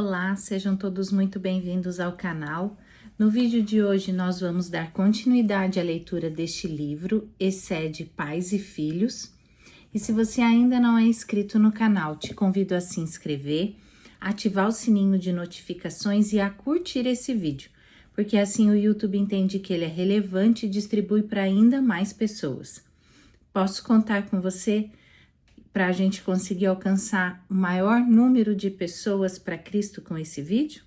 Olá, sejam todos muito bem-vindos ao canal. No vídeo de hoje nós vamos dar continuidade à leitura deste livro, Excede Pais e Filhos. E se você ainda não é inscrito no canal, te convido a se inscrever, ativar o sininho de notificações e a curtir esse vídeo, porque assim o YouTube entende que ele é relevante e distribui para ainda mais pessoas. Posso contar com você para a gente conseguir alcançar o maior número de pessoas para Cristo com esse vídeo?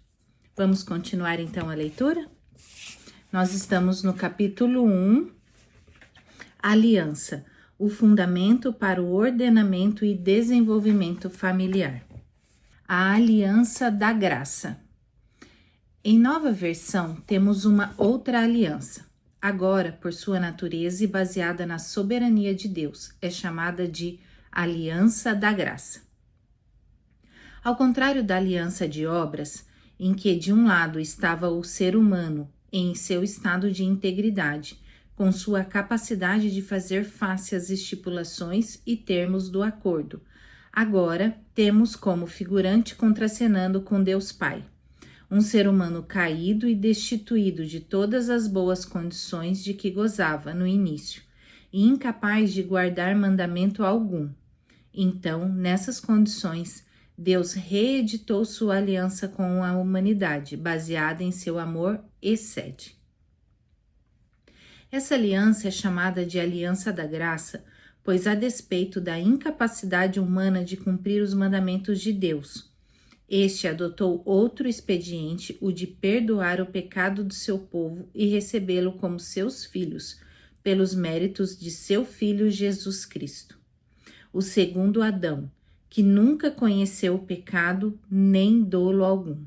Vamos continuar então a leitura? Nós estamos no capítulo 1, Aliança, o fundamento para o ordenamento e desenvolvimento familiar. A Aliança da Graça. Em nova versão, temos uma outra aliança. Agora, por sua natureza e baseada na soberania de Deus, é chamada de Aliança da Graça. Ao contrário da aliança de obras, em que de um lado estava o ser humano em seu estado de integridade, com sua capacidade de fazer face às estipulações e termos do acordo, agora temos como figurante contracenando com Deus Pai, um ser humano caído e destituído de todas as boas condições de que gozava no início, e incapaz de guardar mandamento algum. Então, nessas condições, Deus reeditou sua aliança com a humanidade, baseada em seu amor excede. Essa aliança é chamada de Aliança da Graça, pois a despeito da incapacidade humana de cumprir os mandamentos de Deus, este adotou outro expediente, o de perdoar o pecado do seu povo e recebê-lo como seus filhos, pelos méritos de seu Filho Jesus Cristo. O segundo Adão, que nunca conheceu o pecado nem dolo algum.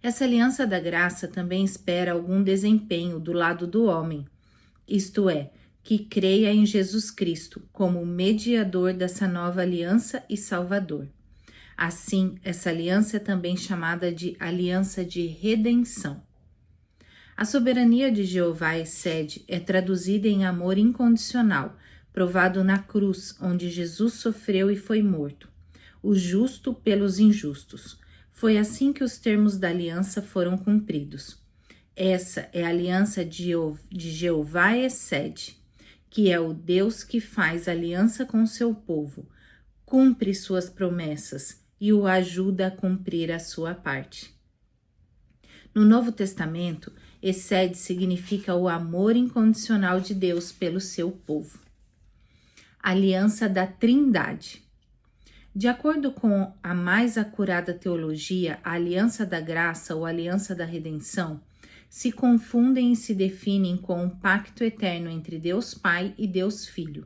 Essa aliança da graça também espera algum desempenho do lado do homem, isto é, que creia em Jesus Cristo como mediador dessa nova aliança e Salvador. Assim, essa aliança é também chamada de Aliança de Redenção. A soberania de Jeová excede é traduzida em amor incondicional, provado na cruz, onde Jesus sofreu e foi morto, o justo pelos injustos. Foi assim que os termos da aliança foram cumpridos. Essa é a aliança de Jeová excede, que é o Deus que faz aliança com seu povo, cumpre suas promessas e o ajuda a cumprir a sua parte. No Novo Testamento, excede significa o amor incondicional de Deus pelo seu povo. Aliança da Trindade. De acordo com a mais acurada teologia, a Aliança da Graça ou Aliança da Redenção se confundem e se definem com um pacto eterno entre Deus Pai e Deus Filho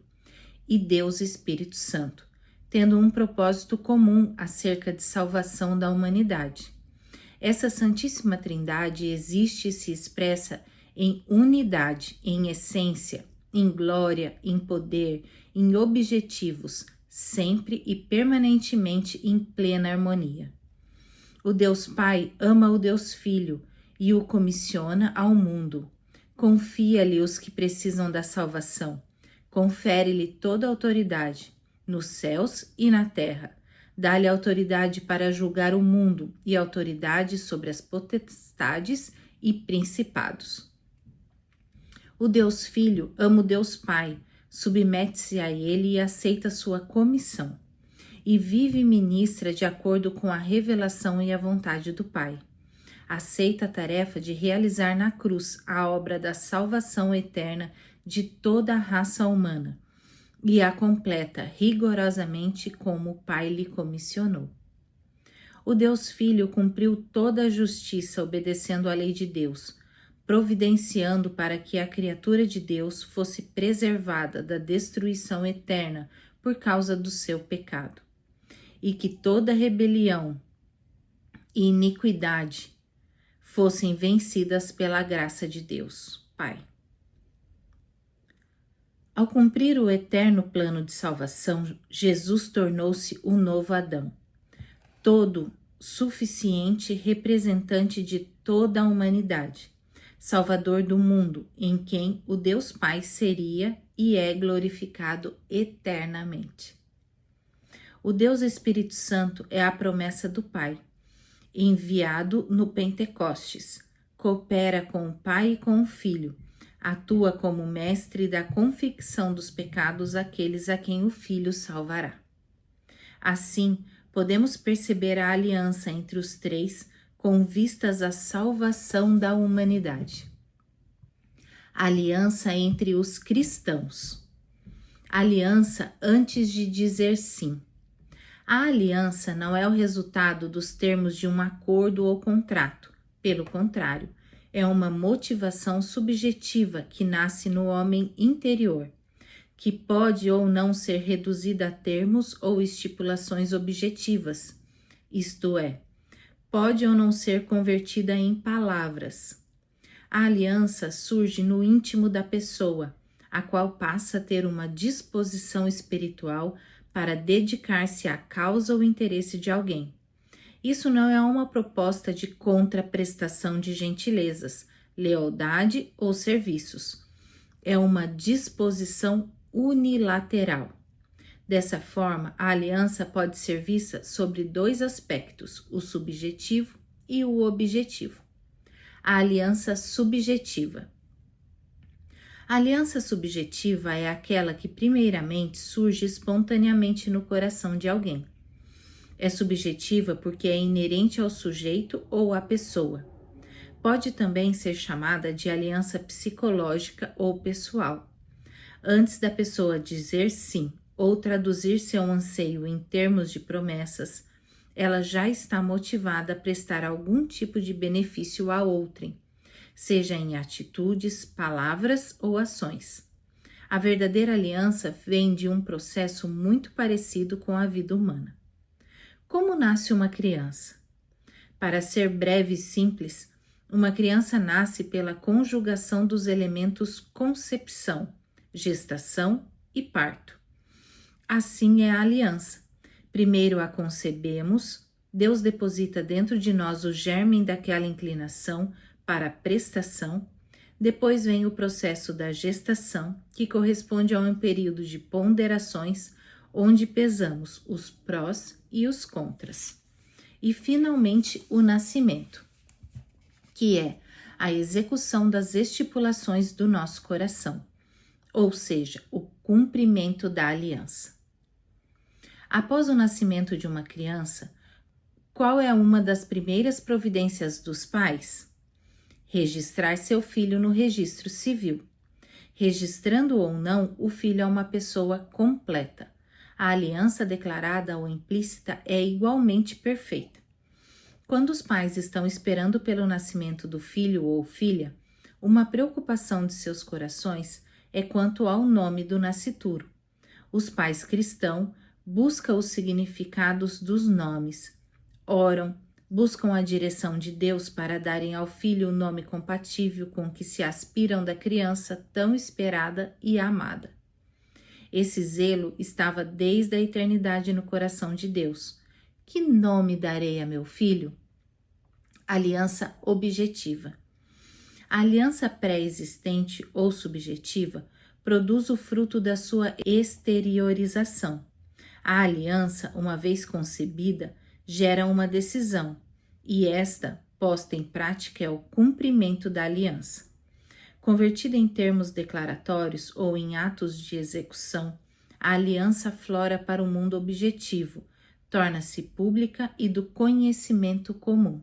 e Deus Espírito Santo, tendo um propósito comum acerca de salvação da humanidade. Essa Santíssima Trindade existe e se expressa em unidade, em essência, em glória, em poder, em objetivos, sempre e permanentemente em plena harmonia. O Deus Pai ama o Deus Filho e o comissiona ao mundo. Confia-lhe os que precisam da salvação. Confere-lhe toda a autoridade, nos céus e na terra. Dá-lhe autoridade para julgar o mundo e autoridade sobre as potestades e principados. O Deus Filho ama o Deus Pai, submete-se a ele e aceita sua comissão, e vive e ministra de acordo com a revelação e a vontade do Pai. Aceita a tarefa de realizar na cruz a obra da salvação eterna de toda a raça humana, e a completa rigorosamente como o Pai lhe comissionou. O Deus Filho cumpriu toda a justiça obedecendo à lei de Deus, providenciando para que a criatura de Deus fosse preservada da destruição eterna por causa do seu pecado, e que toda rebelião e iniquidade fossem vencidas pela graça de Deus, Pai. Ao cumprir o eterno plano de salvação, Jesus tornou-se o novo Adão, todo suficiente representante de toda a humanidade, Salvador do mundo, em quem o Deus Pai seria e é glorificado eternamente. O Deus Espírito Santo é a promessa do Pai, enviado no Pentecostes. Coopera com o Pai e com o Filho. Atua como mestre da convicção dos pecados àqueles a quem o Filho salvará. Assim, podemos perceber a aliança entre os três com vistas à salvação da humanidade. Aliança entre os cristãos. Aliança antes de dizer sim. A aliança não é o resultado dos termos de um acordo ou contrato. Pelo contrário, é uma motivação subjetiva que nasce no homem interior, que pode ou não ser reduzida a termos ou estipulações objetivas, isto é, pode ou não ser convertida em palavras. A aliança surge no íntimo da pessoa, a qual passa a ter uma disposição espiritual para dedicar-se à causa ou interesse de alguém. Isso não é uma proposta de contraprestação de gentilezas, lealdade ou serviços. É uma disposição unilateral. Dessa forma, a aliança pode ser vista sobre dois aspectos, o subjetivo e o objetivo. A aliança subjetiva. A aliança subjetiva é aquela que primeiramente surge espontaneamente no coração de alguém. É subjetiva porque é inerente ao sujeito ou à pessoa. Pode também ser chamada de aliança psicológica ou pessoal. Antes da pessoa dizer sim ou traduzir seu anseio em termos de promessas, ela já está motivada a prestar algum tipo de benefício a outrem, seja em atitudes, palavras ou ações. A verdadeira aliança vem de um processo muito parecido com a vida humana. Como nasce uma criança? Para ser breve e simples, uma criança nasce pela conjugação dos elementos concepção, gestação e parto. Assim é a aliança. Primeiro a concebemos, Deus deposita dentro de nós o germe daquela inclinação para a prestação, depois vem o processo da gestação, que corresponde a um período de ponderações, onde pesamos os prós e os contras. E finalmente o nascimento, que é a execução das estipulações do nosso coração, ou seja, o cumprimento da aliança. Após o nascimento de uma criança, qual é uma das primeiras providências dos pais? Registrar seu filho no registro civil. Registrando ou não, o filho é uma pessoa completa. A aliança declarada ou implícita é igualmente perfeita. Quando os pais estão esperando pelo nascimento do filho ou filha, uma preocupação de seus corações é quanto ao nome do nascituro. Os pais cristãos buscam os significados dos nomes, oram, buscam a direção de Deus para darem ao filho o nome compatível com que se aspiram da criança tão esperada e amada. Esse zelo estava desde a eternidade no coração de Deus. Que nome darei a meu filho? Aliança objetiva. A aliança pré-existente ou subjetiva produz o fruto da sua exteriorização. A aliança, uma vez concebida, gera uma decisão, e esta, posta em prática, é o cumprimento da aliança. Convertida em termos declaratórios ou em atos de execução, a aliança aflora para o mundo objetivo, torna-se pública e do conhecimento comum.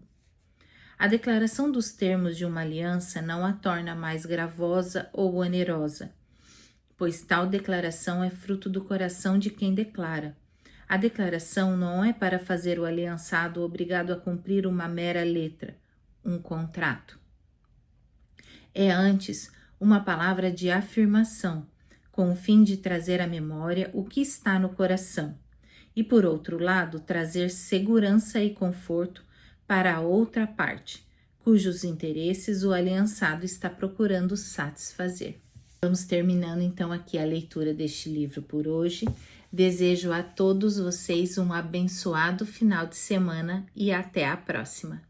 A declaração dos termos de uma aliança não a torna mais gravosa ou onerosa, pois tal declaração é fruto do coração de quem declara. A declaração não é para fazer o aliançado obrigado a cumprir uma mera letra, um contrato. É antes uma palavra de afirmação, com o fim de trazer à memória o que está no coração, e por outro lado trazer segurança e conforto para a outra parte, cujos interesses o aliançado está procurando satisfazer. Vamos terminando então aqui a leitura deste livro por hoje. Desejo a todos vocês um abençoado final de semana e até a próxima.